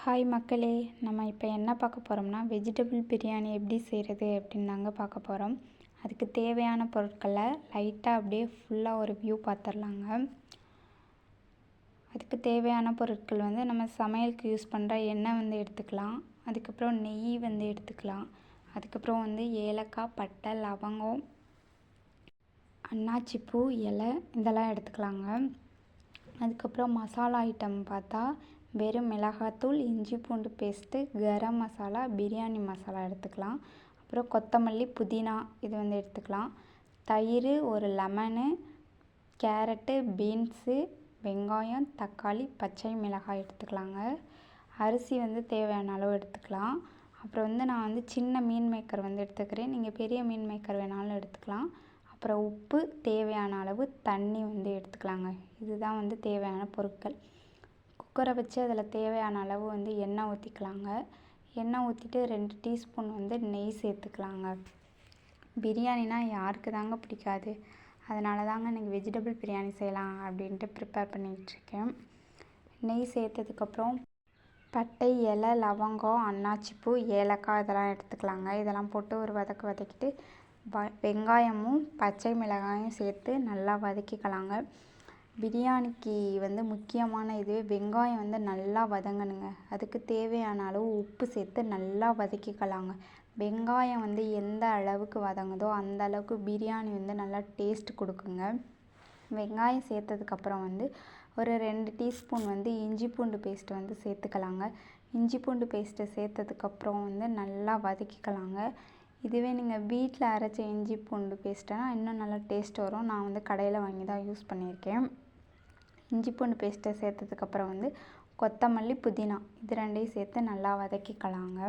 Hi மக்களே, நம்ம இப்போ என்ன பார்க்க போகிறோம்னா வெஜிடபிள் பிரியாணி எப்படி செய்கிறது அப்படின்னு தாங்க பார்க்க போகிறோம். அதுக்கு தேவையான பொருட்களை லைட்டாக அப்படியே ஃபுல்லாக ஒரு வியூ பார்த்துடலாங்க. அதுக்கு தேவையான பொருட்கள் நம்ம சமையலுக்கு யூஸ் பண்ணுற எண்ணெய் எடுத்துக்கலாம். அதுக்கப்புறம் நெய் எடுத்துக்கலாம். அதுக்கப்புறம் ஏலக்காய், பட்டை, லவங்கம், அன்னாச்சிப்பூ இலை இதெல்லாம் எடுத்துக்கலாங்க. அதுக்கப்புறம் மசாலா ஐட்டம் பார்த்தா வெறும் மிளகாத்தூள், இஞ்சி பூண்டு பேஸ்ட்டு, கரம் மசாலா, பிரியாணி மசாலா எடுத்துக்கலாம். அப்புறம் கொத்தமல்லி, புதினா இது எடுத்துக்கலாம். தயிர், ஒரு லெமனு, கேரட்டு, பீன்ஸு, வெங்காயம், தக்காளி, பச்சை மிளகாய் எடுத்துக்கலாங்க. அரிசி தேவையான அளவு எடுத்துக்கலாம். அப்புறம் நான் சின்ன மீன் மேக்கர் எடுத்துக்கிறேன். நீங்கள் பெரிய மீன் மேக்கர் வேணாலும் எடுத்துக்கலாம். அப்புறம் உப்பு, தேவையான அளவு தண்ணி எடுத்துக்கலாங்க. இதுதான் தேவையான பொருட்கள். குக்கரை வச்சு அதில் தேவையான அளவு எண்ணெய் ஊற்றிக்கலாங்க. எண்ணெய் ஊற்றிட்டு 2 டீஸ்பூன் நெய் சேர்த்துக்கலாங்க. பிரியாணினா யாருக்கு தாங்க பிடிக்காது. அதனால தாங்க இன்றைக்கி வெஜிடபிள் பிரியாணி செய்யலாம் அப்படின்ட்டு ப்ரிப்பேர் பண்ணிகிட்ருக்கேன். நெய் சேர்த்ததுக்கப்புறம் பட்டை, இலை, லவங்கம், அன்னாச்சிப்பூ, ஏலக்காய் இதெல்லாம் எடுத்துக்கலாங்க. இதெல்லாம் போட்டு ஒரு வதக்கிட்டு வெங்காயமும் பச்சை மிளகாயும் சேர்த்து நல்லா வதக்கிக்கலாங்க. பிரியாணிக்கு முக்கியமான இதுவே வெங்காயம் நல்லா வதங்கணுங்க. அதுக்கு தேவையான அளவு உப்பு சேர்த்து நல்லா வதக்கிக்கலாங்க. வெங்காயம் எந்த அளவுக்கு வதங்குதோ அந்த அளவுக்கு பிரியாணி நல்லா டேஸ்ட் கொடுக்குங்க. வெங்காயம் சேர்த்ததுக்கப்புறம் ஒரு 2 டீஸ்பூன் இஞ்சி பூண்டு பேஸ்ட்டு சேர்த்துக்கலாங்க. இஞ்சி பூண்டு பேஸ்ட்டை சேர்த்ததுக்கப்புறம் நல்லா வதக்கிக்கலாங்க. இதுவே நீங்கள் வீட்டில் அரைச்ச இஞ்சி பூண்டு பேஸ்ட்டுனா இன்னும் நல்லா டேஸ்ட் வரும். நான் கடையில் வாங்கி தான் யூஸ் பண்ணியிருக்கேன். இஞ்சி பூண்டு பேஸ்ட்டை சேர்த்ததுக்கப்புறம் கொத்தமல்லி, புதினா இது 2ஐயும் சேர்த்து நல்லா வதக்கிக்கலாங்க.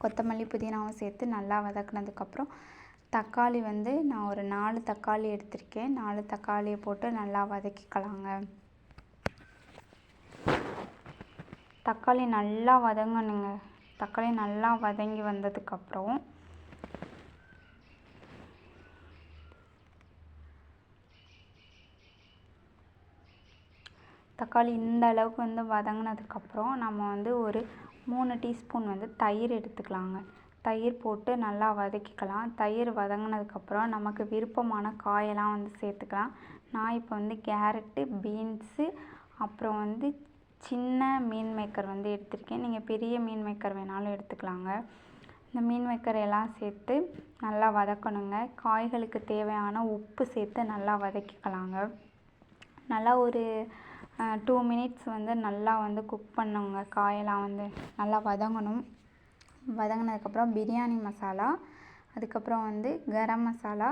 கொத்தமல்லி, புதினாவும் சேர்த்து நல்லா வதக்கினதுக்கப்புறம் தக்காளி நான் ஒரு 4 தக்காளி எடுத்திருக்கேன். 4 தக்காளியை போட்டு நல்லா வதக்கிக்கலாங்க. தக்காளி நல்லா வதங்கணுங்க. தக்காளி நல்லா வதங்கி வந்ததுக்கப்புறம் தக்காளி இந்த அளவுக்கு வதங்கினதுக்கப்புறம் நம்ம ஒரு 3 டீஸ்பூன் தயிர் எடுத்துக்கலாங்க. தயிர் போட்டு நல்லா வதக்கிக்கலாம். தயிர் வதங்கினதுக்கப்புறம் நமக்கு விருப்பமான காயெல்லாம் சேர்த்துக்கலாம். நான் இப்போ கேரட்டு, பீன்ஸு, அப்புறம் சின்ன மீன் மேக்கர் எடுத்திருக்கேன். நீங்கள் பெரிய மீன் மேக்கர் வேணாலும் எடுத்துக்கலாங்க. இந்த மீன் மேக்கர் எல்லாம் சேர்த்து நல்லா வதக்கணுங்க. காய்களுக்கு தேவையான உப்பு சேர்த்து நல்லா வதக்கிக்கலாங்க. நல்லா ஒரு 2 மினிட்ஸ் நல்லா குக் பண்ணுங்க. காயெல்லாம் நல்லா வதங்கணும். வதங்கினதுக்கப்புறம் பிரியாணி மசாலா, அதுக்கப்புறம் கரம் மசாலா,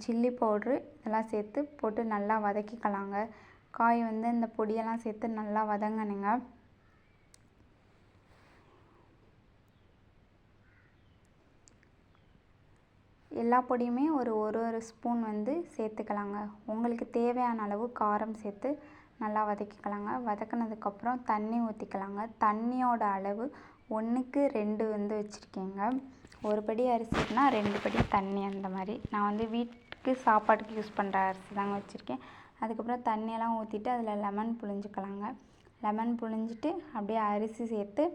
சில்லி பவுட்ரு இதெல்லாம் சேர்த்து போட்டு நல்லா வதக்கிக்கலாங்க. காய் இந்த பொடியெல்லாம் சேர்த்து நல்லா வதங்கணுங்க. எல்லா பொடியுமே ஒரு ஸ்பூன் சேர்த்துக்கலாங்க. உங்களுக்கு தேவையான அளவு காரம் சேர்த்து நல்லா வதக்கிக்கலாங்க. வதக்கினதுக்கப்புறம் தண்ணி ஊற்றிக்கலாங்க. தண்ணியோட அளவு 1க்கு 2 வச்சுருக்கேங்க. ஒரு படி அரிசினா 2 படி தண்ணி அந்த மாதிரி. நான் வீட்டுக்கு சாப்பாட்டுக்கு யூஸ் பண்ணுற அரிசி தாங்க வச்சுருக்கேன். அதுக்கப்புறம் தண்ணியெல்லாம் ஊற்றிட்டு அதில் லெமன் புழிஞ்சிக்கலாங்க. லெமன் புழிஞ்சிட்டு அப்படியே அரிசி சேர்த்து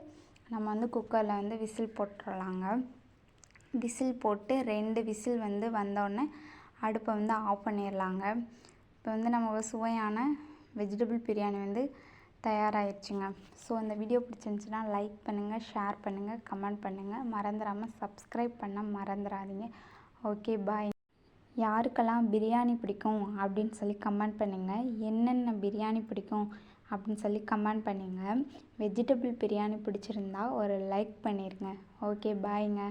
நம்ம குக்கரில் விசில் போட்டுடலாங்க. விசில் போட்டு 2 விசில் வந்தோடனே அடுப்பை ஆஃப் பண்ணிடலாங்க. இப்போ நம்ம சுவையான வெஜிடபிள் பிரியாணி தயாராகிடுச்சுங்க. ஸோ இந்த வீடியோ பிடிச்சிருந்துச்சுன்னா லைக் பண்ணுங்கள், ஷேர் பண்ணுங்கள், கமெண்ட் பண்ணுங்கள். மறந்துடாமல் சப்ஸ்கிரைப் பண்ண மறந்துடாதீங்க. ஓகே, பாய். யாருக்கெல்லாம் பிரியாணி பிடிக்கும் அப்படின்னு சொல்லி கமெண்ட் பண்ணுங்கள். என்னென்ன பிரியாணி பிடிக்கும் அப்படின்னு சொல்லி கமெண்ட் பண்ணுங்கள். வெஜிடபிள் பிரியாணி பிடிச்சிருந்தா ஒரு லைக் பண்ணிடுங்க. ஓகே, பாய்ங்க.